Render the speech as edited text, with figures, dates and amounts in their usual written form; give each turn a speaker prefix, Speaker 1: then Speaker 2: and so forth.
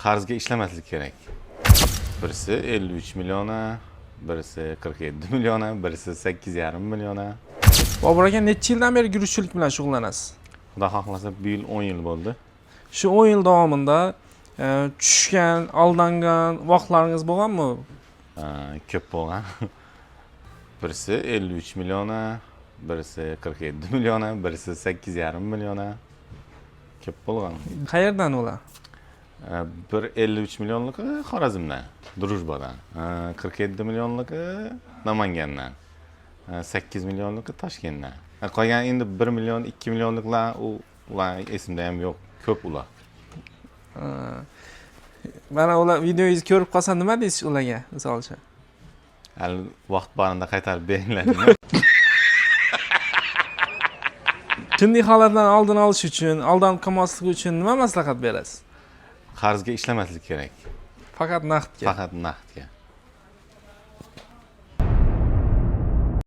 Speaker 1: Qarzga ishlamaslik kerak. Birisi 53 milliona, birisi 47 milliona, birisi 8,5 milliona.
Speaker 2: Bobur aka, necha yildan beri guruchchilik bilan shug'ullanasiz?
Speaker 1: Xudo xohlasa bu yil 10 yil bo'ldi.
Speaker 2: Shu 10 yil davomida tushgan, aldangan vaqtlaringiz bo'lganmi?
Speaker 1: Ko'p bo'lgan. Birisi 53 milliona, birisi 47 milliona, birisi 8,5 milliona. Ko'p bo'lgan.
Speaker 2: Qayerdan ular?
Speaker 1: Bir 53 millionligi Xorazmdan, Drujbadan, 47 millionligi Namangandan, 8 millionligi Toshkentdan. Qolgan endi 1 million, 2 millionliklar ular esimda ham yo'q, ko'p ular.
Speaker 2: Mana ular videoyingizni ko'rib qolsa nima deysiz ularga, misolcha?
Speaker 1: Hali vaqt borida qaytarib beringlar.
Speaker 2: Shunday holatlarni oldini olish uchun, aldanib qolmaslik uchun nima maslahat berasiz?
Speaker 1: Qarzga ishlamaslik kerak.
Speaker 2: Faqat naqdga.
Speaker 1: Faqat naqdga.